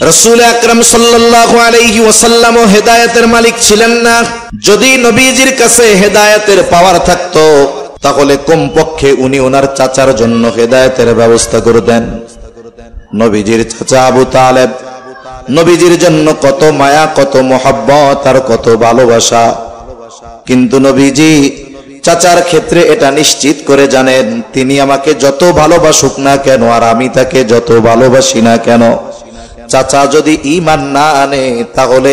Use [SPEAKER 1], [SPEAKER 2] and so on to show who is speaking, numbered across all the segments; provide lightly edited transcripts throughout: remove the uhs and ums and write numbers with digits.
[SPEAKER 1] রাসূল আকরাম সাল্লাল্লাহু আলাইহি ওয়াসাল্লাম হেদায়েতের মালিক ছিলেন না। যদি নবীজির কাছে হেদায়েতের পাওয়ার থাকতো তাহলে কমপক্ষে উনি ওনার চাচার জন্য হেদায়েতের ব্যবস্থা করতেন। নবীজির চাচা আবু তালেব, নবীজির জন্য কত মায়া, কত মোহাব্বত আর কত ভালোবাসা, কিন্তু নবীজি চাচার ক্ষেত্রে এটা নিশ্চিত করে জানেন, তিনি আমাকে যত ভালোবাসুক না কেন আর আমি তাকে যত ভালোবাসি না কেন, চাচা যদি ঈমান না আনে তাহলে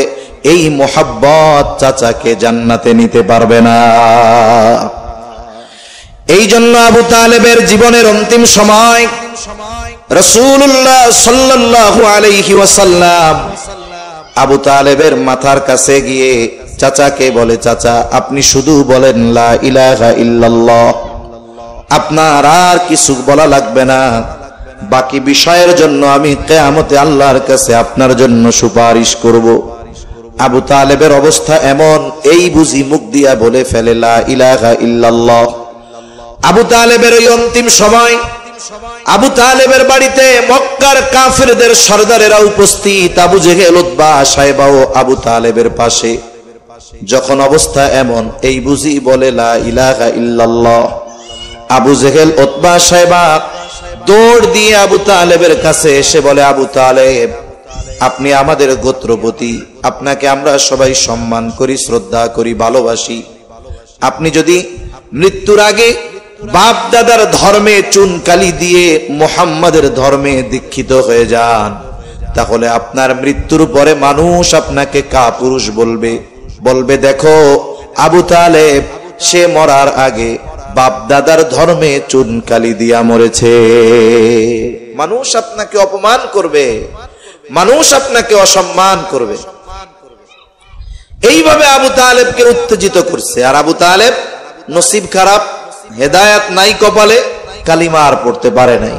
[SPEAKER 1] এই মোহাব্বত চাচাকে জান্নাতে নিতে পারবে না। এই জন্য আবু তালেবের জীবনের অন্তিম সময় রাসূলুল্লাহ সাল্লাল্লাহু আলাইহি ওয়াসাল্লাম আবু তালেবের মাথার কাছে গিয়ে চাচাকে বলে, চাচা আপনি শুধু বলেন লা ইলাহা ইল্লাল্লাহ, আপনার আর কিছু বলা লাগবে না, বাকি বিষয়ের জন্য আমি কিয়ামতে আল্লাহর কাছে আপনার জন্য সুপারিশ করব। আবু তালেবের অবস্থা এমন, এই বুঝি মুখ দিয়া বলে ফেলে লা ইলাহা ইল্লাল্লাহ। আবু তালেবের ওই অন্তিম সময় আবু তালেবের বাড়িতে মক্কার কাফেরদের সরদারেরা উপস্থিত, আবু জেহেল, উতবা, সাইবা ও আবু তালেবের পাশে। যখন অবস্থা এমন, এই বুঝি বলে লা ইলাহা ইল্লাল্লাহ, আবু জেহেল, উতবা, সাইবা দৌড় দিয়ে আবু তালেবের কাছে এসে বলে, আবু তালেব আপনি আমাদের গোত্রপতি, আপনাকে আমরা সবাই সম্মান করি, শ্রদ্ধা করি, ভালোবাসি। আপনি যদি মৃত্যুর আগে বাপ দাদার ধর্মে চুনকালি দিয়ে মুহাম্মাদের ধর্মে দীক্ষিত হয়ে যান, তাহলে আপনার মৃত্যুর পরে মানুষ আপনাকে কাপুরুষ বলবে, বলবে দেখো আবু তালেব সে মরার আগে বাপ দাদার ধর্মে চুনকালি দিয়া মরেছে। মানুষ আপনাকে অপমান করবে, মানুষ আপনাকে অসম্মান করবে। এইভাবে আবু তালেবকে উত্তেজিত করছে। আর আবু তালেব নসিব খারাপ, হেদায়েত নাই কপালে, কালিমা আর পড়তে পারে নাই।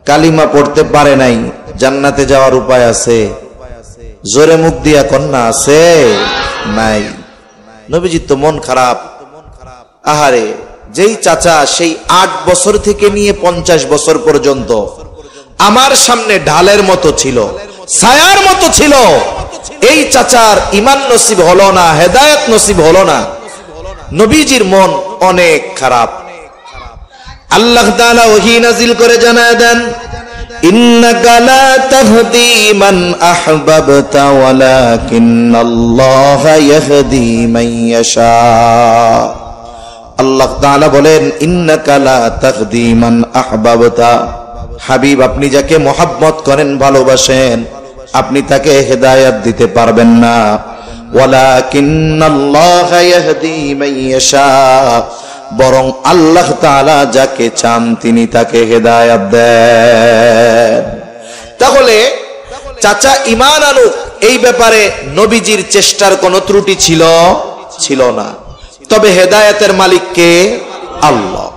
[SPEAKER 1] কালিমা পড়তে পারে নাই, জান্নাতে যাওয়ার উপায় আছে? জোরে মুখ দিয়া কন্যা আছে? নাই। নবীজির তো মন খারাপ। আহারে, যেই চাচা সেই 8 বছর থেকে নিয়ে 50 বছর পর্যন্ত আমার সামনে ঢালের মতো ছিল, ছায়ার মতো ছিল, এই চাচার ঈমান নসিব হলো না, হেদায়েত নসিব হলো না। নবীজির মন অনেক খারাপ। আল্লাহ তাআলা ওহী নাযিল করে জানায় দেন, ইন্নাকা লা তাহদি মান আহবাবতা ওয়ালাকিন্নাল্লাহা ইয়াহদি মান ইয়াশা। আল্লাহ তাআলা বলেন, ইন্নাকা লা তাহদি মান আহবাবতা, হাবিব আপনি যাকে মহব্বত করেন, ভালোবাসেন, আপনি তাকে হেদায়েত দিতে পারবেন না। ওয়ালাকিন্নাল্লাহা ইয়াহদি মান ইয়াশা, বরং আল্লাহ তাআলা যাকে চান তিনি তাকে হেদায়েত দেন। তাহলে চাচা ঈমান আনুক, এই ব্যাপারে নবীজির চেষ্টার কোনো ত্রুটি ছিল না। তবে হেদায়েতের মালিক কে? আল্লাহ।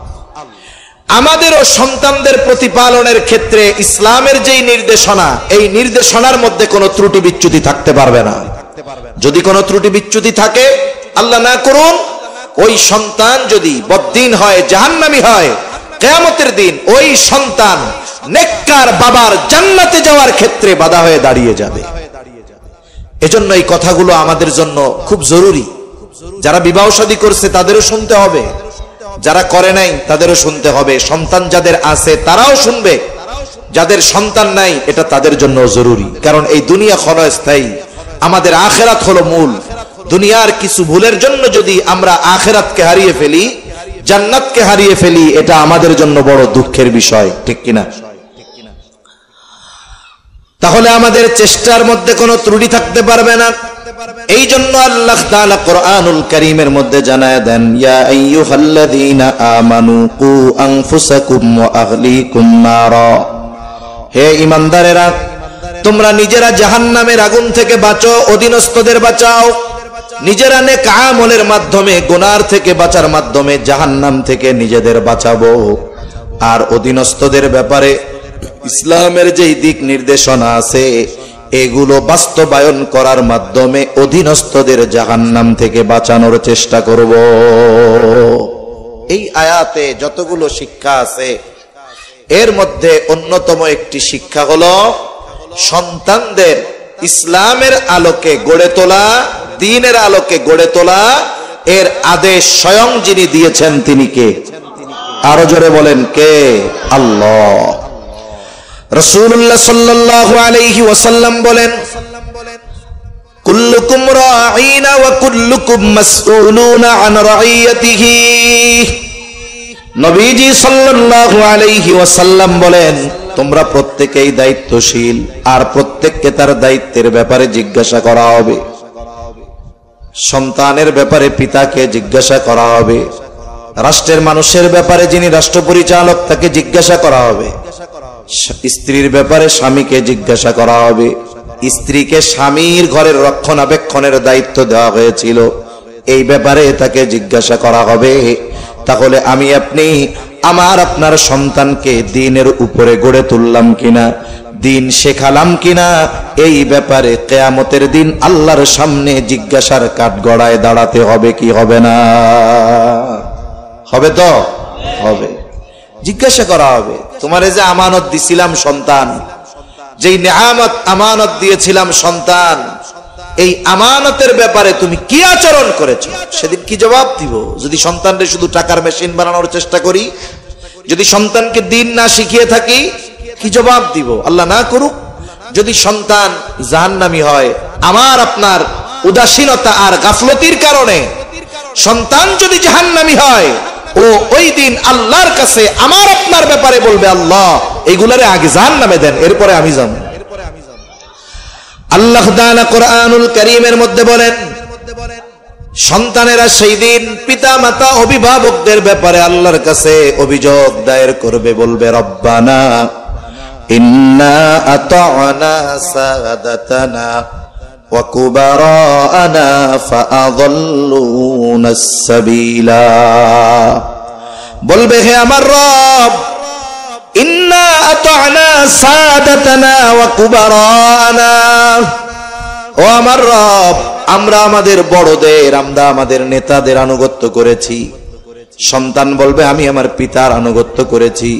[SPEAKER 1] আমাদেরও সন্তানদের প্রতিপালনের ক্ষেত্রে ইসলামের যেই নির্দেশনা, এই নির্দেশনার মধ্যে কোনো ত্রুটি বিচ্যুতি থাকতে পারবে না। যদি কোনো ত্রুটি বিচ্যুতি থাকে, আল্লাহ না করুন, ওই সন্তান যদি বদ্দিন হয়, জাহান্নামী হয়, কিয়ামতের দিন ওই সন্তান নেককার বাবার জান্নাতে যাওয়ার ক্ষেত্রে বাধা হয়ে দাঁড়িয়ে যাবে। এজন্য এই কথাগুলো আমাদের জন্য খুব জরুরি। যারা বিবাহ শাদী করছে তাদেরও শুনতে হবে, যারা করে নাই তাদেরও শুনতে হবে। সন্তান যাদের আছে তারাও শুনবে, যাদের সন্তান নাই এটা তাদের জন্য জরুরি। কারণ এই দুনিয়া ক্ষণস্থায়ী, আমাদের আখিরাত হলো মূল। দুনিয়ার কিছু ভুলের জন্য যদি আমরা আখিরাতকে হারিয়ে ফেলি, জান্নাতকে হারিয়ে ফেলি, এটা আমাদের জন্য বড় দুঃখের বিষয়, ঠিক কিনা? তাহলে আমাদের চেষ্টার মধ্যে কোনো ত্রুটি থাকতে পারবে না। এই জন্য আল্লাহ তাআলা কোরআনুল কারীমের মধ্যে জানায় দেন, ইয়া আইয়ুহাল্লাযীনা আমানু কু আনফুসাকুম ওয়া আহলিকুম নারা, হে ঈমানদারেরা তোমরা নিজেরা জাহান্নামের আগুন থেকে বাঁচো, অধীনস্থদের বাঁচাও। নিজেরা নেক আমলের মাধ্যমে, গুনার থেকে বাঁচার মাধ্যমে জাহান্নাম থেকে নিজেদের বাঁচাবো। আর অধীনস্থদের ব্যাপারে ইসলামের যেই দিক নির্দেশনা আছে এগুলো বাস্তবায়ন করার মাধ্যমে অধীনস্থদের জাহান্নাম থেকে বাঁচানোর চেষ্টা করব। এই আয়াতে যতগুলো শিক্ষা আছে এর মধ্যে অন্যতম একটি শিক্ষা হলো সন্তানদের ইসলামের আলোকে গড়ে তোলা, দ্বীনের আলোকে গড়ে তোলা, এর আদেশ স্বয়ং যিনি দিয়েছেন তিনি কে? আরো জোরে বলেন কে? আল্লাহ। রাসূলুল্লাহ সাল্লাল্লাহু আলাইহি ওয়াসাল্লাম বলেন, কুল্লুকুম রাঈনা ওয়া কুল্লুকুম মাসউলুনা আন রাইয়াতিহি। নবীজি সাল্লাল্লাহু আলাইহি ওয়াসাল্লাম বলেন, তোমরা প্রত্যেকেই দায়িত্বশীল, আর প্রত্যেককে তার দায়িত্বের ব্যাপারে জিজ্ঞাসা করা হবে। সন্তানের ব্যাপারে পিতাকে জিজ্ঞাসা করা হবে, রাষ্ট্রের মানুষের ব্যাপারে যিনি রাষ্ট্র পরিচালক তাকে জিজ্ঞাসা করা হবে, স্ত্রীর ব্যাপারে স্বামীকে জিজ্ঞাসা করা হবে। স্ত্রীকে স্বামীর ঘরের রক্ষণাবেক্ষণের দায়িত্ব দেওয়া হয়েছিল, এই ব্যাপারে তাকে জিজ্ঞাসা করা হবে। তাহলে আমি আপনি আমার আপনার সন্তানকে দ্বীনের উপরে গড়ে তুললাম কিনা, দ্বীন শেখালাম কিনা, এই ব্যাপারে কিয়ামতের দিন আল্লাহর সামনে জিজ্ঞাসার কাঠগড়ায় দাঁড়াতে হবে কি হবে না? হবে তো? হবে। জিজ্ঞাসা করা হবে, তোমারে যে আমানত দিছিলাম সন্তান, যেই নেয়ামত আমানত দিয়েছিলাম সন্তান, এই আমানতের ব্যাপারে তুমি কি আচরণ করেছো, সেদিন কি জবাব দিব? যদি সন্তানকে শুধু টাকার মেশিন বানানোর চেষ্টা করি, যদি সন্তানকে দ্বীন না শিখিয়ে থাকি, কি জবাব দিব? আল্লাহ না করুক, যদি সন্তান জাহান্নামী হয়, আমার আপনার উদাসীনতা আর গাফলতির কারণে সন্তান যদি জাহান্নামী হয়, ও ওই দিন আল্লাহর কাছে আমার আপনার ব্যাপারে বলবে, আল্লাহ এইগুলারে আগে জাহান্নামে দেন, এরপরে আমি যাব। আল্লাহ তাআলা কোরআনুল কারীমের মধ্যে বলেন, সন্তানেরা সেই দিন পিতা মাতা অভিভাবকদের ব্যাপারে আল্লাহর কাছে অভিযোগ দায়ের করবে, বলবে, রব্বানা ইন্না আতা'না সাদাতানা ওয়া কুবারানা ফাআযাল্লুনাস সাবিলা। বলবে, হে আমার রব, ইন্না আতা'না সাদাতানা ওয়া কুবারানা, ও আমার রব, আমরা আমাদের বড়দের, আমরা আমাদের নেতাদের আনুগত্য করেছি। সন্তান বলবে, আমি আমার পিতার আনুগত্য করেছি।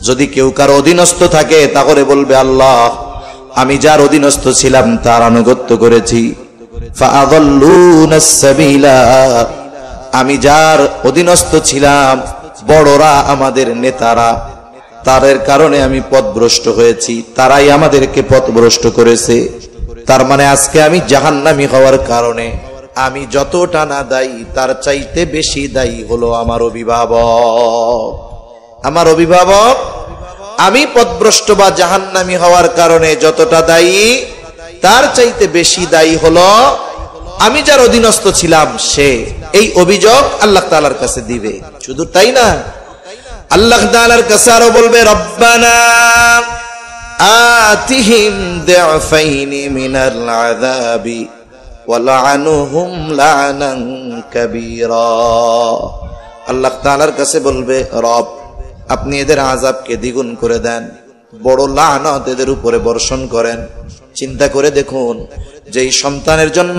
[SPEAKER 1] যদি কেউ কারো অধীনস্থ থাকে তাহলে বলবে, আল্লাহ আমি যার অধীনস্থ ছিলাম তার আনুগত্য করেছি। ফাআযাল্লুনাস সাবিলা, আমি যার অধীনস্থ ছিলাম, বড়রা আমাদের নেতারা, তাদের কারণে আমি পথভ্রষ্ট হয়েছি, তারাই আমাদেরকে পথভ্রষ্ট করেছে। তার মানে আজকে আমি জাহান্নামী হওয়ার কারণে আমি যতটা না দায়ী, তার চাইতে বেশি দায়ী হলো আমার অভিভাবক। আমার অভিভাবক আমি পথভ্রষ্ট বা জাহান্নামী হওয়ার কারণে যতটা দায়ী, তার চাইতে বেশি দায়ী হলো আমি যার অধীনস্থ ছিলাম সে। এই অভিযোগ আল্লাহ তাআলার কাছে দিবে। শুধু তাই না, আল্লাহ তাআলার কাছে আরো বলবে, রব্বানা আতিহিম দি'ফাইনি মিনাল আযাবি ওয়ালআনহুম লা'নান কাবীরা। আল্লাহ তাআলার কাছে বলবে, রব আপনি এদের আযাবকে দ্বিগুণ করে দেন, বড় লানত এদের উপরে বর্ষণ করেন। চিন্তা করে দেখুন, যেই সন্তানের জন্য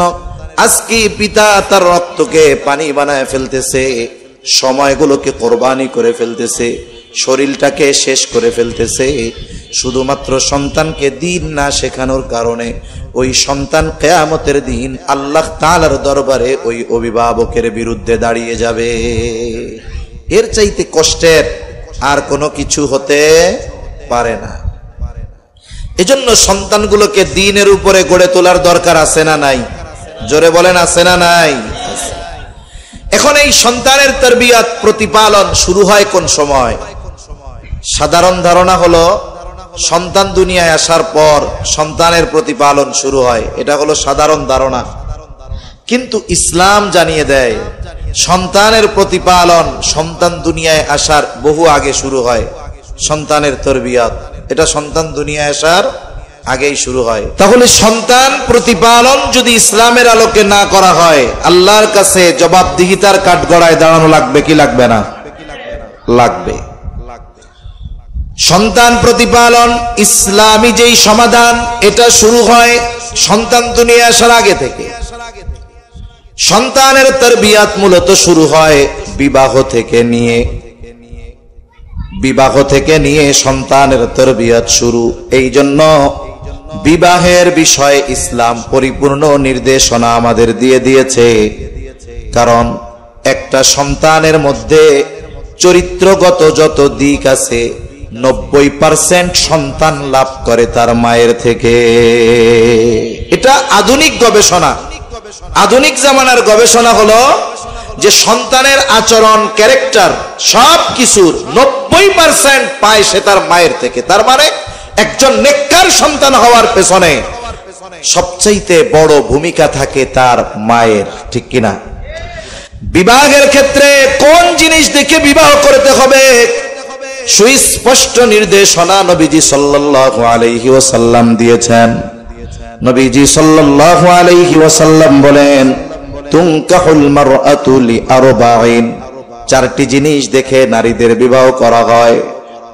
[SPEAKER 1] আজকে পিতা তার রক্তকে পানি বানায় ফেলতেছে, সময়গুলোকে কোরবানি করে ফেলতেছে, শরীরটাকে শেষ করে ফেলতেছে, শুধুমাত্র সন্তানকে দ্বীন না শেখানোর কারণে ওই সন্তান কিয়ামতের দিন আল্লাহ তাআলার দরবারে ওই অভিভাবকের বিরুদ্ধে দাঁড়িয়ে যাবে। এর চাইতে কষ্টের আর কোনো কিছু হতে পারে না। এজন্য সন্তানগুলোকে দ্বীনের উপরে গড়ে তোলার দরকার আছে না নাই? জোরে বলেন, আছে না নাই? এখন এই সন্তানের তারবিয়াত প্রতিপালন শুরু হয় কোন সময়? সাধারণ ধারণা হলো সন্তান দুনিয়ায় আসার পর সন্তানের প্রতিপালন শুরু হয়, এটা হলো সাধারণ ধারণা। কিন্তু ইসলাম জানিয়ে দেয় সন্তানের প্রতিপালন সন্তান দুনিয়ায় আসার বহু আগে শুরু হয়। সন্তানের তারবিয়াত এটা সন্তান দুনিয়ায় আসার আগেই শুরু হয়। তাহলে সন্তান প্রতিপালন যদি ইসলামের আলোকে না করা হয়, আল্লাহর কাছে জবাবদিহিতার কাঠগড়ায় দাঁড়ানো লাগবে কি লাগবে না? লাগবে। সন্তান প্রতিপালন ইসলামী যেই সমাধান, এটা শুরু হয় সন্তান দুনিয়ায় আসার আগে থেকে। সন্তানের তারবিয়াত মূলত শুরু হয় বিবাহ থেকে নিয়ে। বিবাহ থেকে নিয়ে সন্তানের তারবিয়াত শুরু। এই জন্য বিবাহের বিষয়ে ইসলাম পরিপূর্ণ নির্দেশনা আমাদের দিয়ে দিয়েছে। কারণ একটা সন্তানের মধ্যে চরিত্রগত যত দিক আছে 90% সন্তান লাভ করে তার মায়ের থেকে। এটা আধুনিক গবেষণা, আধুনিক জামানার গবেষণা হলো যে সন্তানের আচরণ, ক্যারেক্টার সব কিছুর 90% পায় সে তার মায়ের থেকে। তার মানে একজন নেককার সন্তান হওয়ার পেছনে সবচাইতে বড় ভূমিকা থাকে তার মায়ের, ঠিক কিনা? বিবাহের ক্ষেত্রে কোন জিনিস দেখে বিবাহ করতে হবে সুস্পষ্ট নির্দেশনা নবীজি সাল্লাল্লাহু আলাইহি ওয়াসাল্লাম দিয়েছেন। নবীজি সাল্লাল্লাহু আলাইহি ওয়াসাল্লাম বলেন, তুনকাহুল মারআতু লিআরবাঈন, চারটি জিনিস দেখে নারীদের বিবাহ করা হয়।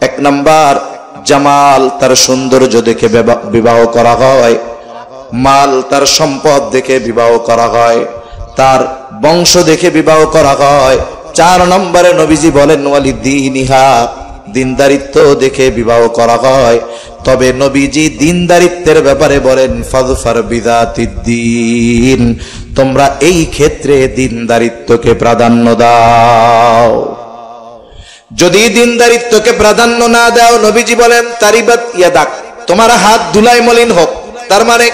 [SPEAKER 1] এক নাম্বার জামাল, তার সৌন্দর্য দেখে বিবাহ করা হয়। মাল, তার সম্পদ দেখে বিবাহ করা হয়। তার বংশ দেখে বিবাহ করা হয়। 4 নম্বরে নবীজি বলেন ওয়ালিদ্দীনিহা, দিনদারিত্ব দেখে বিবাহ করা হয়। তবে নবীজি দিনদারিত্বের ব্যাপারে বলেন ফাযফার বিযাতিদ্দীন, তোমরা এই ক্ষেত্রে দিনদারিত্বকে প্রাধান্য দাও। যদি দিনদারিত্বকে প্রাধান্য না দাও, নবীজি বলেন তারিবাত ইয়াদাক, তোমার হাত ধুলায় মলিন হোক। তার মানে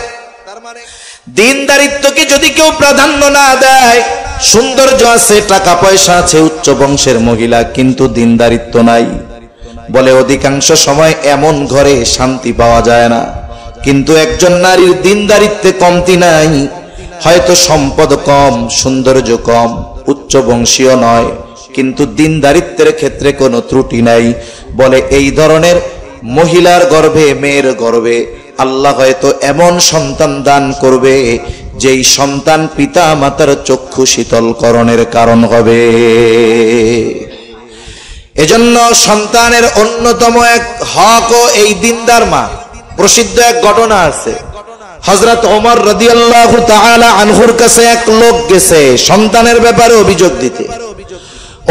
[SPEAKER 1] দিনদারিত্বকে যদি কেউ প্রাধান্য না দেয়, সৌন্দর্য আছে, টাকা পয়সা আছে, উচ্চ বংশের মহিলা, কিন্তু দিনদারিত্ব নাই, বলে অধিকাংশ সময় এমন ঘরে শান্তি পাওয়া যায় না। কিন্তু একজন নারীর দিনদারিত্বে কমতি নাই, হয়তো সম্পদ কম, সৌন্দর্য কম, উচ্চ বংশীয় নয়, কিন্তু দিনদারিত্বের ক্ষেত্রে কোনো ত্রুটি নাই, বলে এই ধরনের মহিলার গর্ভে, মেয়ের গর্ভে আল্লাহ হয়তো এমন সন্তান দান করবে যেই সন্তান পিতা মাতার চক্ষু শীতলকরণের কারণ হবে। এজন্য সন্তানের অন্যতম এক হক ও এই দিনদার মা। প্রসিদ্ধ এক ঘটনা আছে, হযরত ওমর রাদিয়াল্লাহু তাআলা আনহুর কাছে এক লোক গেছে সন্তানের ব্যাপারে অভিযোগ দিতে।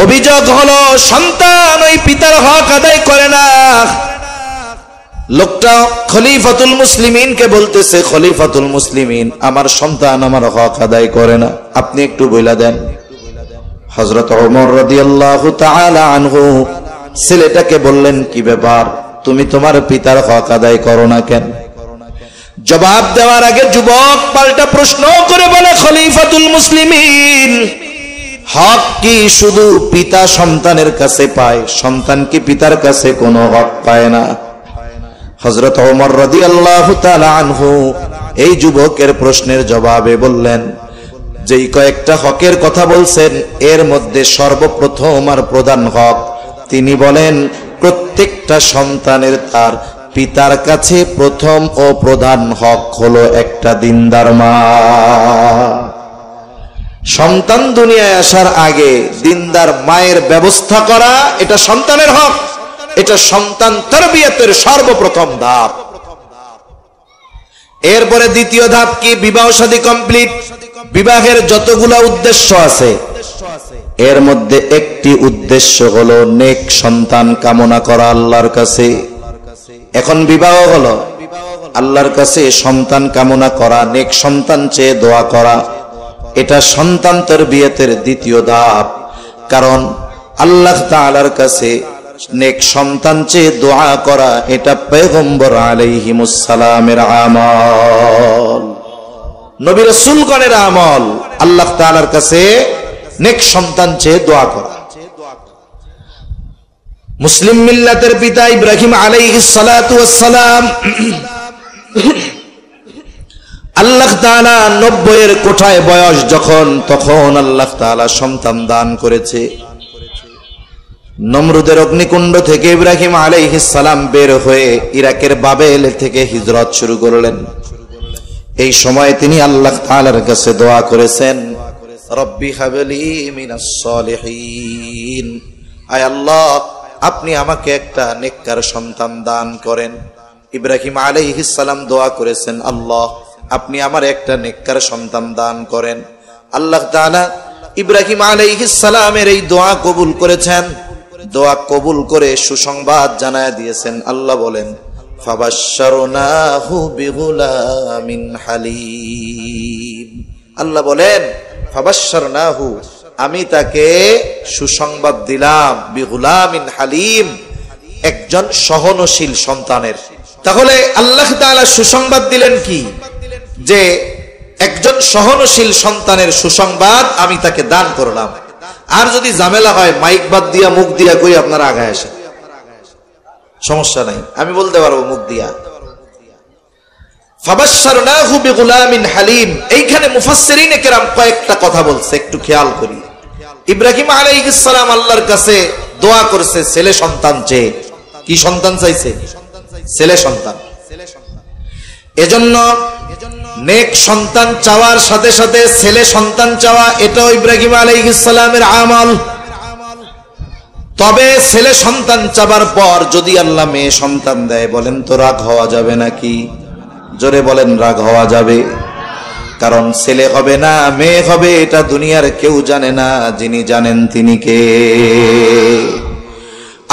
[SPEAKER 1] অভিযোগ হলো সন্তান ওই পিতার হক আদায় করে না। লোকটা খলিফাতুল মুসলিমিনকে বলতেছে, খলিফাতুল মুসলিমিন, আমার সন্তান আমার হক আদায় করে না, আপনি একটু বইলা দেন। হযরত ওমর রাদিয়াল্লাহু তাআলা আনহু ছেলেটাকে বললেন, কি ব্যাপার, তুমি তোমার পিতার হক আদায় করো না কেন? জবাব দেওয়ার আগে যুবক পাল্টা প্রশ্ন করে বলে, খলিফাতুল মুসলিমিন, হক কি শুধু পিতা সন্তানের কাছে পায়? সন্তান কি পিতার কাছে কোনো হক পায় না? হযরত ওমর রাদিয়াল্লাহু তাআলা আনহু এই যুবকের প্রশ্নের জবাবে বললেন, যেই কয়েকটা হকের কথা বলছেন এর মধ্যে সর্বপ্রথম আর প্রধান হক, তিনি বলেন প্রত্যেকটা সন্তানের তার পিতার কাছে প্রথম ও প্রধান হক হলো একটা দিনদার মা। সন্তান দুনিয়ায় আসার আগে দিনদার মায়ের ব্যবস্থা করা, এটা সন্তানের হক, এটা সন্তান তারবিয়াতের সর্বপ্রথম ধাপ। এরপরে দ্বিতীয় ধাপ কি? বিবাহ শাদী কমপ্লিট। বিবাহের যতগুলা উদ্দেশ্য আছে এর মধ্যে একটি উদ্দেশ্য হলো নেক সন্তান কামনা করা আল্লাহর কাছে। এখন বিবাহ হলো আল্লাহর কাছে সন্তান কামনা করা, নেক সন্তান চেয়ে দোয়া করা, এটা সন্তান তারবিয়াতের দ্বিতীয় ধাপ। কারণ আল্লাহ তাআলার কাছে নেক সন্তান চেয়ে দোয়া করা এটা পয়গম্বর আলাইহিমুস সালামের আমল, নবী রাসূলগণের আমল। আল্লাহ তাআলার কাছে নেক সন্তান চেয়ে দোয়া করা। মুসলিম মিল্লাতের পিতা ইব্রাহিম আলাইহিস সালাতু ওয়াস সালাম, আল্লাহ তাআলা 90 এর কোঠায় বয়স যখন, তখন আল্লাহ তাআলা সন্তান দান করেছে। নমরুদের অগ্নিকুণ্ড থেকে ইব্রাহিম আলাইহিস সালাম বের হয়ে ইরাকের বাবেল থেকে হিজরত শুরু করলেন। এই সময় তিনি আল্লাহ তাআলার কাছে দোয়া করেছেন, রব্বি হাবলি মিনাস সলিহিন, আয় আল্লাহ আপনি আমাকে একটা নেককার সন্তান দান করেন। ইব্রাহিম আলাইহিস সালাম দোয়া করেছেন, আল্লাহ আপনি আমার একটা নেককার সন্তান দান করেন। আল্লাহ তাআলা ইব্রাহিম আলাইহিস সালামের এই দোয়া কবুল করেছেন। দোয়া কবুল করে সুসংবাদ জানায় দিয়েছেন। আল্লাহ বলেন, ফাবাশশারনাহু বিগুলামিন হালিম। আল্লাহ বলেন ফাবাশশারনাহু, আমি তাকে সুসংবাদ দিলাম, বিগুলামিন হালিম, একজন সহনশীল সন্তানের। তাহলে আল্লাহ তাআলা সুসংবাদ দিলেন কি? যে একজন সহনশীল সন্তানের সুসংবাদ আমি তাকে দান করলাম। আর যদি ঝামেলা হয় মাইক বাদ দিয়া মুখ দিয়া কই আপনারা আগায় আসেন, সমস্যা নাই, আমি বলতে পারবো মুখ দিয়া। ফাবাশশারনাহু বিগুলামিন হালিম, এইখানে মুফাসসিরিনে কেরাম কয়েকটা কথা বলছে, একটু খেয়াল করি। ইব্রাহিম আলাইহিস সালাম আল্লাহর কাছে দোয়া করছে ছেলে সন্তান চেয়ে। কি সন্তান চাইছে? ছেলে সন্তান। এজন্য নেক সন্তান চাওয়ার সাথে সাথে ছেলে সন্তান চাওয়া, এটাও ইব্রাহিম আলাইহিস সালামের আমল। তবে ছেলে সন্তান চাবার পর যদি আল্লাহ মেয়ে সন্তান দেয়, বলেন তো রাগ হওয়া যাবে নাকি? জোরে বলেন, রাগ হওয়া যাবে? কারণ ছেলে হবে না মেয়ে হবে এটা দুনিয়ার কেউ জানে না, যিনি জানেন তিনি কে?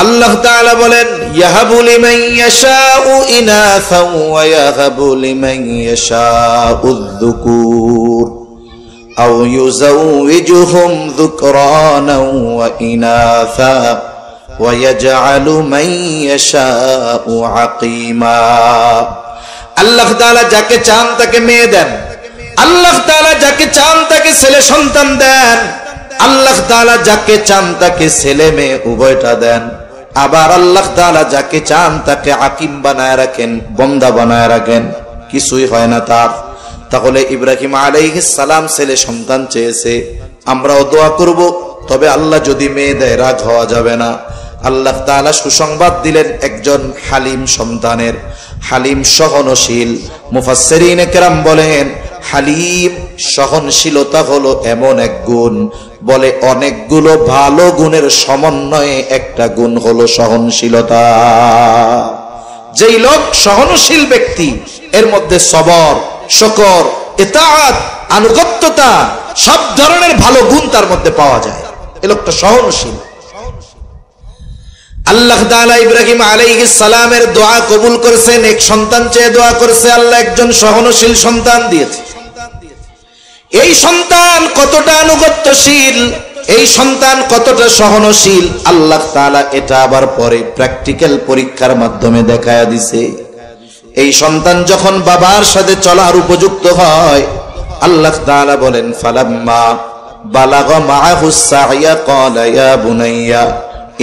[SPEAKER 1] আল্লাহ তাআলা বলেন ইয়াহাবু লিমান ইয়াশাউ ইনাসা ওয়া ইয়াহাবু লিমান ইয়াশাউ যুকুর আও ইউযাউযুহুম যুকরানা ওয়া ইনাসা ওয়া ইয়াজআলু মান ইয়াশাউ আকীমা। আল্লাহ তাআলা যাকে চান তাকে মেয়ে দেন, আল্লাহ তাআলা যাকে চান তাকে ছেলে সন্তান দেন, আল্লাহ তাআলা যাকে চান তাকে ছেলে মেয়ে উভয়টা দেন। আবার আল্লাহ তাআলা যাকে চান তাকে আকিম বানায় রাখেন, বন্দা বানায় রাখেন, কিছুই হয় না তার। তাহলে ইব্রাহিম আলাইহিস সালাম ছেলে সন্তান চেয়েছে, আমরাও দোয়া করব। তবে আল্লাহ যদি মেয়ে দেয় রাগ হওয়া যাবে না। আল্লাহ তাআলা সুসংবাদ দিলেন একজন হালিম সন্তানের। হালিম সহনশীল। মুফাসসিরিনে কেরাম বলেন হালিম সহনশীলতা হলো এমন এক গুণ, বলে অনেকগুলো ভালো গুণের সমন্বয়ে একটা গুণ হলো সহনশীলতা। যেই লোক সহনশীল ব্যক্তি, এর মধ্যে সবর, শকর, ইতাআত, আনুগত্যতা, সব ধরনের ভালো গুণ তার মধ্যে পাওয়া যায়। এই লোকটা সহনশীল। আল্লাহ তাআলা ইব্রাহিম আলাইহিস সালামের দোয়া কবুল করেছেন, এক সন্তান চেয়ে দোয়া করেছে, আল্লাহ একজন সহনশীল সন্তান দিয়েছে। এই সন্তান কতটা আনুগত্যশীল, এই সন্তান কতটা সহনশীল, আল্লাহ তাআলা এটা আবার পরে প্র্যাকটিক্যাল পরীক্ষার মাধ্যমে দেখায়া দিছে। এই সন্তান যখন বাবার সাথে চলার উপযুক্ত হয়, আল্লাহ তাআলা বলেন ফালাম্মা বালাগা মাআহুস সা'য়া ক্বালা ইয়া বুনাইয়া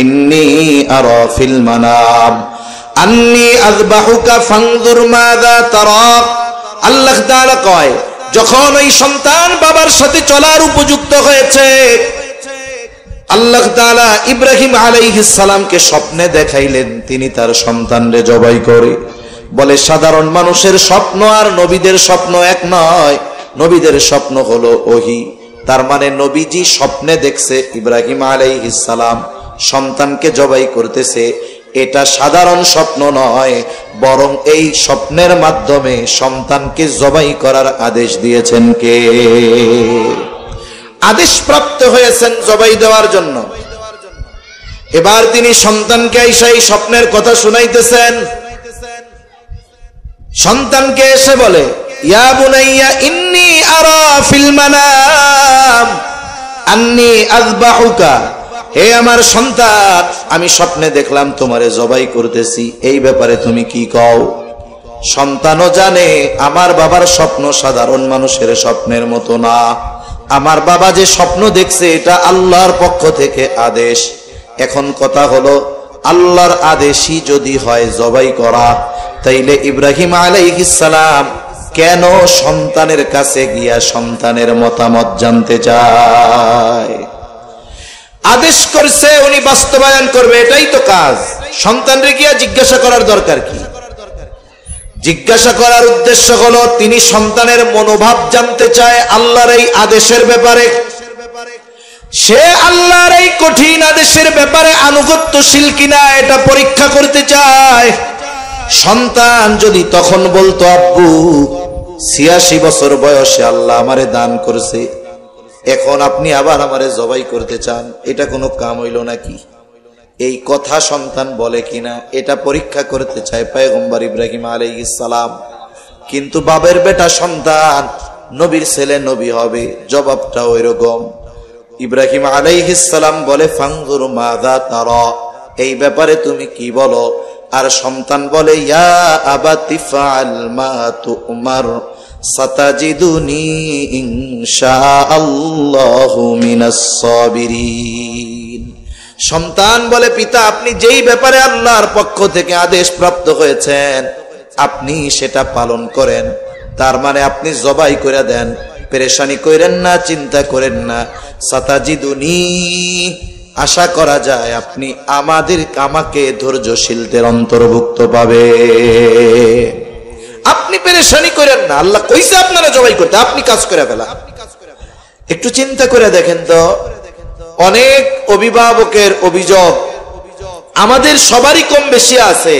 [SPEAKER 1] ইন্নী আরা ফিল মানাম আন্নী আযবাহুকা ফানজুর মাযা তারা। আল্লাহ তাআলা কয় যখন ওই সন্তান বাবার সাথে চলার উপযুক্ত হয়েছে, আল্লাহ তাআলা ইব্রাহিম আলাইহিস সালামকে স্বপ্নে দেখাইলেন তিনি তার সন্তানরে জবাই করে। বলে সাধারণ মানুষের স্বপ্ন আর নবীদের স্বপ্ন এক নয়, নবীদের স্বপ্ন হলো ওহী। তার মানে নবীজি স্বপ্নে দেখছে ইব্রাহিম আলাইহিস সালাম সন্তানকে জবাই করতেছে, এটা সাধারণ স্বপ্ন নয়, বরং এই স্বপ্নের মাধ্যমে সন্তানকে জবাই করার আদেশ দিয়েছেন কে? আদেশ প্রাপ্ত হয়েছেন জবাই দেওয়ার জন্য। এবার তিনি সন্তানকে আইসা এই স্বপ্নের কথা শুনাইতেছেন। সন্তানকে এসে বলে ইয়া বুনাইয়া ইন্নী আরা ফিল মানাম আন্নী আযবাহুকা, হে আমার সন্তান আমি স্বপ্নে দেখলাম তোমারে জবাই করতেছি, এই ব্যাপারে তুমি কি কও? সন্তানও জানে আমার বাবার স্বপ্ন সাধারণ মানুষের স্বপ্নের মতো না, আমার বাবা যে স্বপ্ন দেখছে এটা আল্লাহর পক্ষ থেকে আদেশ। এখন কথা হলো আল্লাহর আদেশই যদি হয় জবাই করা, তাইলে ইব্রাহিম আলাইহিস সালাম কেন সন্তানের কাছে গিয়া সন্তানের মতামত জানতে চায়? আদেশ করছে উনি বাস্তবায়ন করবে, এটাই তো কাজ। সন্তানরে গিয়া জিজ্ঞাসা করার দরকার কি? জিজ্ঞাসা করার উদ্দেশ্য হলো তিনি সন্তানের মনোভাব জানতে চায় আল্লাহর এই আদেশের ব্যাপারে। সে আল্লাহর এই কঠিন আদেশের ব্যাপারে আনুগত্যশীল কিনা এটা পরীক্ষা করতে চায়। সন্তান যদি তখন বলতো আব্বু ৮৬ বছর বয়সে আল্লাহ আমারে দান করছে, এখন আপনি আবার আমারে জবাই করতে চান, এটা কোনো কাম হইল নাকি? এই কথা সন্তান বলে কিনা এটা পরীক্ষা করতে চায় পয়গম্বর ইব্রাহিম আলাইহিস সালাম। কিন্তু বাবের বেটা সন্তান, নবীর ছেলে নবী হবে, জবাবটা ওইরকম। ইব্রাহিম আলাইহিস সালাম বলে ফানজুর মাযা তারা, এই ব্যাপারে তুমি কি বলো? আর সন্তান বলে ইয়া আবাতি ফাআল মা তুমার সাতাজিদুনি ইনশাআল্লাহু মিনাস সাবিরিন। সন্তান বলে পিতা, আপনি যেই ব্যাপারে আল্লাহর পক্ষ থেকে আদেশ প্রাপ্ত হয়েছেন আপনি সেটা পালন করেন। তার মানে আপনি জবাই করে দেন, পেরেশানি করেন না, চিন্তা করেন না। সাতাজিদুনি, আশা করা যায় আপনি আমাকে ধৈর্যশীলদের অন্তর্ভুক্ত পাবে। আপনি পেরেশানি করেন না, আল্লাহ কইছে আপনারা জবাই করতে, আপনি কাজ করে ফেলা। একটু চিন্তা করে দেখেন তো, অনেক অভিভাবকের অভিযোগ আমাদের সবারই কম বেশি আছে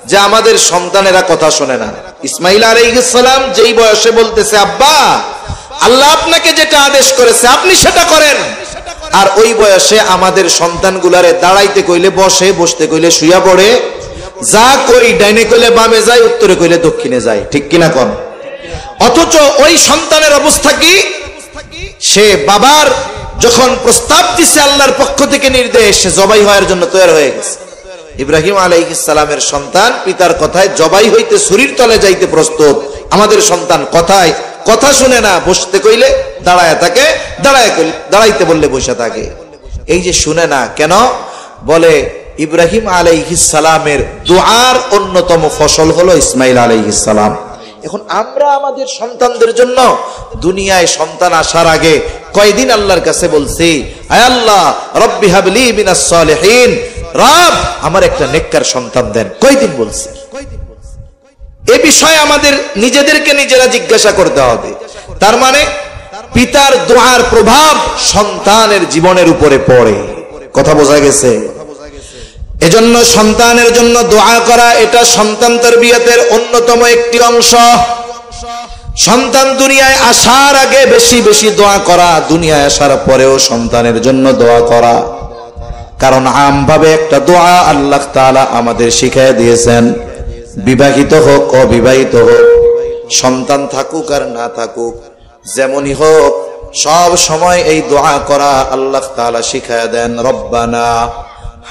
[SPEAKER 1] যে আমাদের সন্তানেরা কথা শোনে না। ইসমাইল আলাইহিস সালাম যেই বয়সে বলতেছে আব্বা আল্লাহ আপনাকে যেটা আদেশ করেছে আপনি সেটা করেন, আর ওই বয়সে আমাদের সন্তানগুলারে দাঁড়াইতে কইলে বসে, বসতে কইলে শুয়া পড়ে, যা কই ডাইনে কইলে বামে যায়, উত্তরে কইলে দক্ষিণে যায়, ঠিক কিনা কোন? অথচ ওই সন্তানের অবস্থা কি? সে বাবার যখন প্রস্তাব দিছে আল্লাহর পক্ষ থেকে নির্দেশ, জবাই হওয়ার জন্য তৈরি হয়ে গেছে। ইব্রাহিম আলাইহিস সালামের সন্তান পিতার কথায় জবাই হইতে ছুরির তলে যাইতে প্রস্তুত। আমাদের সন্তান কথায় কথা শুনে না, বসতে কইলে দাঁড়ায় থাকে, দাঁড়াইতে বললে বসে থাকে। এই যে শুনে না কেন? বলে ইব্রাহিম আলাইহিস সালামের দুআর অন্যতম ফসল হলো ইসমাইল আলাইহিস সালাম। এখন আমরা আমাদের সন্তানদের জন্য দুনিয়ায় সন্তান আসার আগে কয়দিন আল্লাহর কাছে বলছি, আয় আল্লাহ রব্বি হাবলি মিনাস সালিহিন, রব আমার একটা নেককার সন্তান দেন? কয়দিন বলছি? এ বিষয়ে আমাদের নিজেদেরকে নিজেরা জিজ্ঞাসা করতে হবে। তার মানে পিতার দোয়ার প্রভাব সন্তানের জীবনের উপরে পড়ে। কথা বোঝা গেছে? এজন্য সন্তানের জন্য দোয়া করা এটা সন্তান তারবিয়াতের অন্যতম একটি অংশ। সন্তান দুনিয়ায় আসার আগে বেশি বেশি দোয়া করা, দুনিয়ায় আসার পরেও সন্তানের জন্য দোয়া করা। কারণ আমভাবে একটা দোয়া আল্লাহ তাআলা আমাদের শিখিয়ে দিয়েছেন, বিবাহিত হোক অবিবাহিত হোক, সন্তান থাকুক আর না থাকুক, যেমনই হোক সব সময় এই দোয়া করা আল্লাহ তাআলা শিখিয়ে দেন। রব্বানা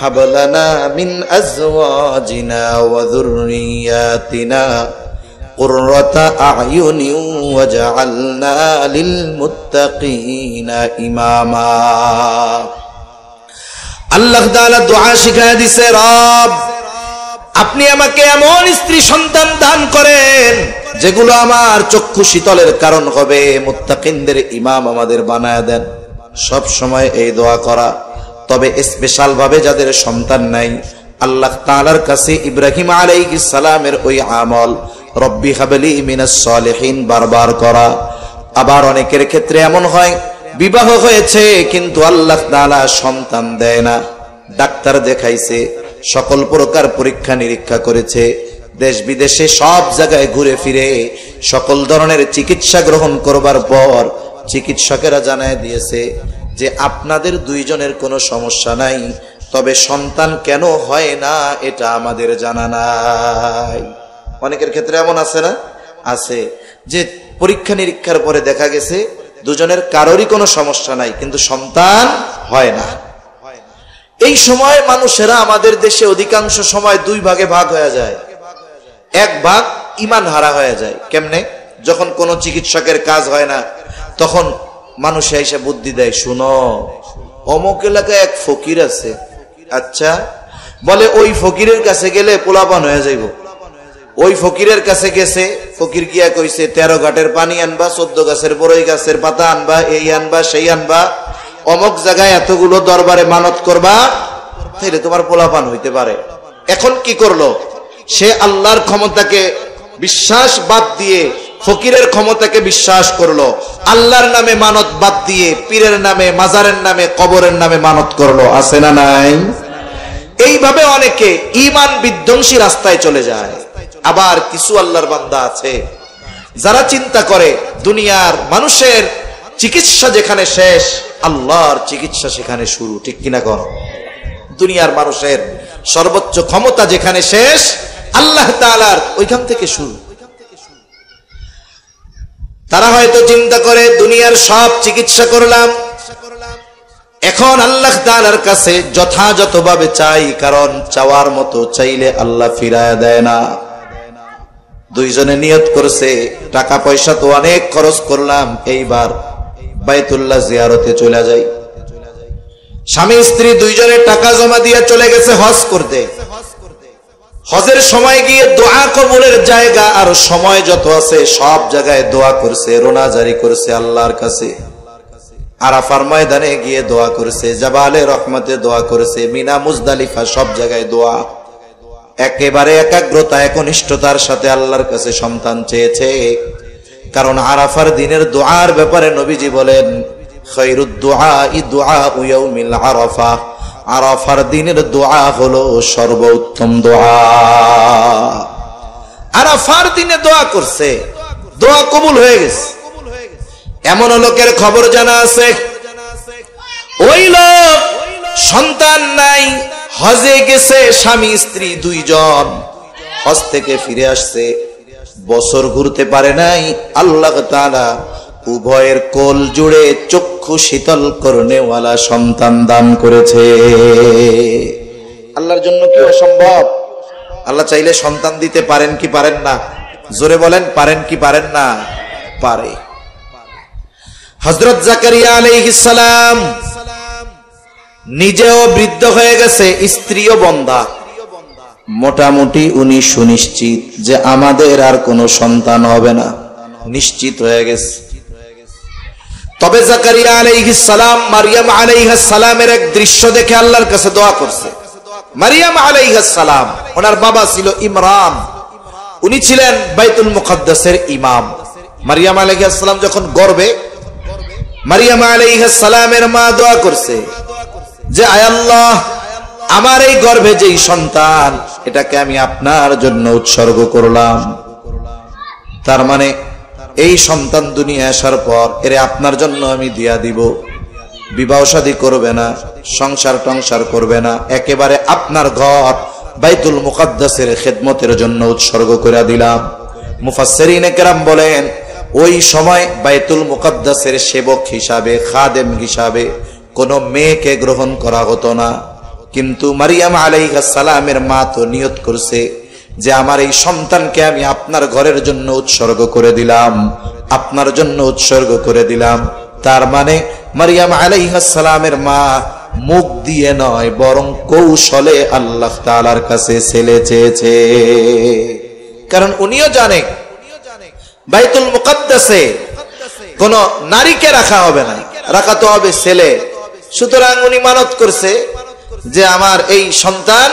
[SPEAKER 1] হাব লানা মিন আজওয়াজিনা ওয়া যুররিয়াতিনা কুররাতা আ'য়ুনি ওয়াজআলনা লিল মুত্তাকিনা ইমামা। আল্লাহ তাআলা দোয়া শিখিয়ে দিয়েছে, রব আপনি আমাকে এমন স্ত্রী সন্তান দান করেন যেগুলো আমার চক্ষু শীতলের কারণ হবে, মুত্তাকিনদের ইমাম আমাদের বানায় দেন। সব সময় এই দোয়া করা। তবে স্পেশাল ভাবে যাদের সন্তান নাই, আল্লাহ তাআলার কাছে ইব্রাহিম আলাইহিস সালামের ওই আমল রব্বি হাবলি মিনাস সালিহিন বারবার করা। আবার অনেকের ক্ষেত্রে এমন হয় বিবাহ হয়েছে কিন্তু আল্লাহ তাআলা সন্তান দেয় না, ডাক্তার দেখাইছে, সকল প্রকার পরীক্ষা নিরীক্ষা করেছে, দেশ বিদেশে সব জায়গায় ঘুরে ফিরে সকল ধরনের চিকিৎসা গ্রহণ করবার পর চিকিৎসকেরা জানায় দিয়েছে যে আপনাদের দুইজনের কোনো সমস্যা নাই, তবে সন্তান কেন হয় না এটা আমাদের জানা নাই। অনেকের ক্ষেত্রে এমন আছে না? আছে, যে পরীক্ষা নিরীক্ষার পরে দেখা গেছে দুজনের কারোরই কোনো সমস্যা নাই কিন্তু সন্তান হয় না। এই সময় মানুষেরা আমাদের দেশে অধিকাংশ সময় দুই ভাগে ভাগ হয়ে যায়। এক ভাগ ঈমান হারা হয়ে যায়। কেমনে? যখন কোনো চিকিৎসকের কাজ হয় না তখন মানুষ এসে বুদ্ধি দেয়, শুনো অমুক এলাকায় এক ফকির আছে, আচ্ছা বলে ওই ফকিরের কাছে গেলে পোলাপান হয়ে যাইব। ওই ফকিরের কাছে গেছে, ফকির গিয়া কইছে 13 ঘাটের পানি আনবা, 14 গাছের বড়ই গাছের পাতা আনবা, এই আনবা সেই আনবা, অমুক জায়গায় এতগুলো দরবারে মানত করবা, তাইলে তোমার পোলাপান হইতে পারে। এখন কি করলো? সে আল্লাহর ক্ষমতাকে বিশ্বাস বাদ দিয়ে ফকিরের ক্ষমতাকে বিশ্বাস করলো, আল্লাহর নামে মানত বাদ দিয়ে পীরের নামে, মাজারের নামে, কবরের নামে মানত করলো। আছে না নাই? এইভাবে অনেকে ঈমান বিধ্বংসী রাস্তায় চলে যায়। আবার কিছু আল্লাহর বান্দা আছে যারা চিন্তা করে দুনিয়ার মানুষের চিকিৎসা যেখানে শেষ আল্লাহর চিকিৎসা সেখানে শুরু। ঠিক কিনা কর? দুনিয়ার মানুষের সর্বোচ্চ ক্ষমতা যেখানে শেষ, আল্লাহ তাআলার ওইখান থেকে শুরু। তারা হয়তো চিন্তা করে দুনিয়ার সব চিকিৎসা করলাম, এখন আল্লাহ তাআলার কাছে যথাযথভাবে চাই, কারণ চাওয়ার মতো চাইলে আল্লাহ ফিরায়া দেয় না। দুইজনে নিয়ত করছে টাকা পয়সা তো অনেক খরচ করলাম, এইবার বাইতুল্লাহ জিয়ারতে চলে যাই। স্বামী স্ত্রী দুইজনে টাকা জমা দিয়ে চলে গেছে হজ করতে। হজের সময় গিয়ে দোয়া কবুলের জায়গা আর সময় যত আছে সব জায়গায় দোয়া করছে, রোনা জারি করছে আল্লাহর কাছে। আরাফার ময়দানে গিয়ে দোয়া করেছে, জাবালে রহমতে দোয়া করেছে, মিনা মুজদালিফা সব জায়গায় দোয়া। একেবারে একাগ্রতা একনিষ্ঠতার সাথে আল্লাহর কাছে সন্তান চেয়েছে। কারণ আরাফার দিনের দোয়ার ব্যাপারে নবীজি বলেন, খায়রুদ দুআই দুআউ ইয়াউমিল আরাফা, আরাফার দিনের দোয়া হলো সর্বোত্তম দোয়া। আরাফার দিনে দোয়া করছে, দোয়া কবুল হয়ে গেছে। এমন লোকের খবর জানা আছে, ওই লোক সন্তান নাই, হজে গেছে, স্বামী স্ত্রী দুইজন, হজ থেকে ফিরে আসছে, বছর ঘুরতে পারে নাই, আল্লাহ তাআলা উভয়ের কোল জুড়ে চক্ষু শীতল করনেওয়ালা সন্তান দান করেছে। আল্লাহর জন্য কি অসম্ভব? আল্লাহ চাইলে সন্তান দিতে পারেন কি পারেন না? জোরে বলেন, পারেন কি পারেন না? পারে। হযরত জাকারিয়া আলাইহিস সালাম নিজেও বৃদ্ধ হয়ে গেছে, স্ত্রীও বন্ধা, মোটামুটি উনি সুনিশ্চিত যে আমাদের আর কোনো সন্তান হবে না, নিশ্চিত হয়ে গেছে। তবে জাকারিয়া আলাইহিস সালাম মারিয়াম আলাইহিস সালামের এক দৃশ্য দেখে আল্লাহর কাছে দোয়া করছে। মারিয়াম আলাইহিস সালাম, ওনার বাবা ছিল ইমরান, উনি ছিলেন বাইতুল মুকদ্দাসের ইমাম। মারিয়াম আলাইহিস সালাম যখন গর্ভে, মারিয়াম আলাইহিস সালামের মা দোয়া করছে যে আয় আল্লাহ, আমার এই গর্ভে যেই সন্তান, এটাকে আমি আপনার জন্য উৎসর্গ করলাম। তার মানে এই সন্তান দুনিয়া আসার পর এরে আপনার জন্য আমি দিয়া দিব, বিবাহ শাদী করবে না, সংসার টংসার করবে না, একেবারে আপনার ঘর বাইতুল মুকদ্দাসের খেদমতের জন্য উৎসর্গ করে দিলাম। মুফাসসিরিনে কেরাম বলেন, ওই সময় বাইতুল মুকদ্দাসের সেবক হিসাবে, খাদেম হিসাবে কোন মেয়েকে গ্রহণ করা হতো না। কিন্তু মারিয়াম আলাইহিস সালামের মা তো নিয়ত করছে যে আমার এই সন্তানকে আমি আপনার ঘরের জন্য উৎসর্গ করে দিলাম, আপনার জন্য উৎসর্গ করে দিলাম। তার মানে মারিয়াম আলাইহিস সালামের মা মুখ দিয়ে নয়, বরং কৌশলে আল্লাহ তাআলার কাছে ছেলে চেয়েছে। কারণ উনিও জানে বাইতুল মুকদ্দাসে কোন নারীকে রাখা হবে না, রাখা তো হবে ছেলে। সুতরাং উনি মানত করছে যে আমার এই সন্তান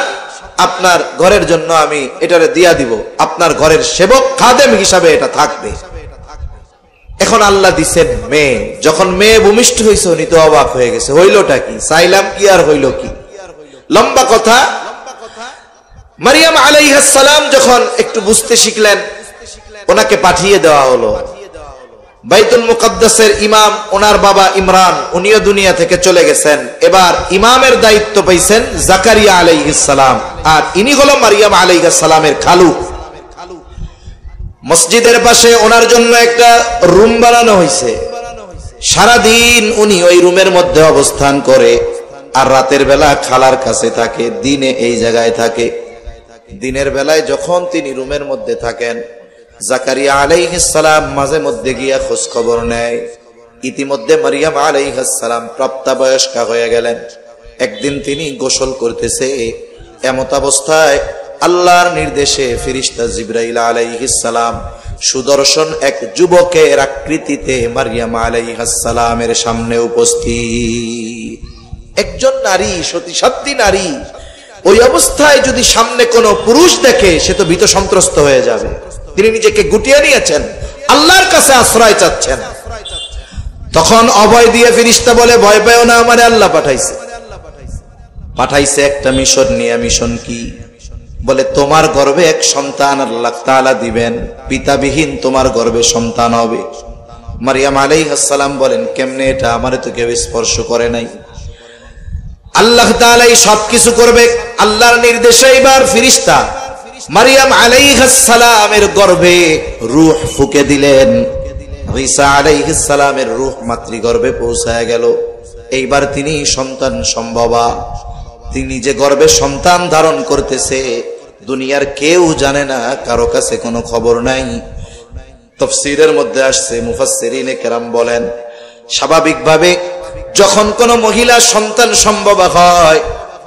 [SPEAKER 1] আপনার ঘরের জন্য আমি এটারে দিয়া দিব, আপনার ঘরের সেবক খাদেম হিসাবে এটা থাকবে। এখন আল্লাহ দিছেন মেয়ে। যখন মেয়ে ভূমিষ্ঠ হয়েছে উনি তো অবাক হয়ে গেছে, হইলটা কি, চাইলাম কি আর হইল কি। লম্বা কথা, মারিয়াম আলাইহিস সালাম যখন একটু বুঝতে শিখলেন, ওনাকে পাঠিয়ে দেওয়া হলো। বাইতুল মুকদ্দাসের ইমাম ওনার বাবা ইমরান, উনিও দুনিয়া থেকে চলে গেছেন। এবার ইমামের দায়িত্ব পাইছেন জাকারিয়া আলাইহিস সালাম, আর ইনি হলো মারিয়াম আলাইহিস সালামের খালু। মসজিদের পাশে ওনার জন্য একটা রুম বানানো হয়েছে। সারাদিন উনি ওই রুমের মধ্যে অবস্থান করে, আর রাতের বেলা খালার কাছে থাকে, দিনে এই জায়গায় থাকে। দিনের বেলায় যখন তিনি রুমের মধ্যে থাকেন, জাকারিয়া আলাইহিস সালাম মাঝে মধ্যে গিয়া খোঁজ খবর নেয়। ইতিমধ্যে মারিয়াম আলাইহিস সালাম প্রাপ্তবয়স্কা হয়ে গেলেন। একদিন তিনি গোসল করতেছে, এমত অবস্থায় আল্লাহর নির্দেশে ফেরেশতা জিবরাইল আলাইহিস সালাম সুদর্শন এক যুবকের আকৃতিতে মারিয়াম আলাইহিস সালামের সামনে উপস্থিত। একজন নারী, সতী নারী, ওই অবস্থায় যদি সামনে কোনো পুরুষ দেখে, সে তো ভীত সন্ত্রস্ত হয়ে যাবে। তিনি নিজেকে গুটিয়ে নিয়েছেন, আল্লাহর কাছে আশ্রয় চাচ্ছেন। তখন অভয় দিয়ে ফেরেশতা বলে, ভয় পেও না, আমারে আল্লাহ পাঠাইছে একটা মিশন নিয়ে। মিশন কি? বলে তোমার গর্ভে এক সন্তান আল্লাহ তাআলা দিবেন, পিতাবিহীন তোমার গর্ভে সন্তান হবে। মারিয়াম আলাইহিস সালাম বলেন, কেমনে এটা? আমারে তো কেউ স্পর্শ করে নাই। আল্লাহ তাআলাই সবকিছু করবে। আল্লাহর নির্দেশে এবার ফেরেশতা মারিয়াম আলাইহিস সালামের গর্ভে রূহ ফুঁকে দিলেন। ঈসা আলাইহিস সালামের রূহ মাতৃগর্ভে পৌঁছায় গেল। এইবার তিনি সন্তান সম্ভবা, তিনি যে গর্ভে সন্তান ধারণ করতেছে দুনিয়ার কেউ জানে না, কারো কাছে কোনো খবর নাই। তাফসীরের মধ্যে আসছে, মুফাসসিরিনে কেরাম বলেন স্বাভাবিকভাবে যখন কোনো মহিলা সন্তান সম্ভবা হয়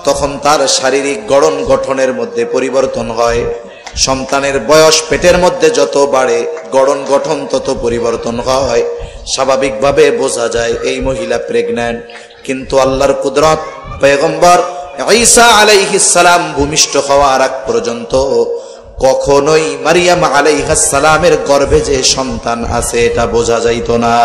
[SPEAKER 1] তখন তার শারীরিক গড়ন গঠনের মধ্যে পরিবর্তন হয়। সন্তানের বয়স পেটের মধ্যে যত বাড়ে গড়ন গঠন তত পরিবর্তন হয়। স্বাভাবিকভাবে বোঝা যায় এই মহিলা প্রেগন্যান্ট। কিন্তু আল্লাহর কুদরত, পয়গম্বর ঈসা আলাইহিস সালাম ভূমিষ্ঠ হওয়ার আগ পর্যন্ত কখনোই মারিয়াম আলাইহিস সালামের গর্ভে যে সন্তান আছে এটা বোঝা যাইত না।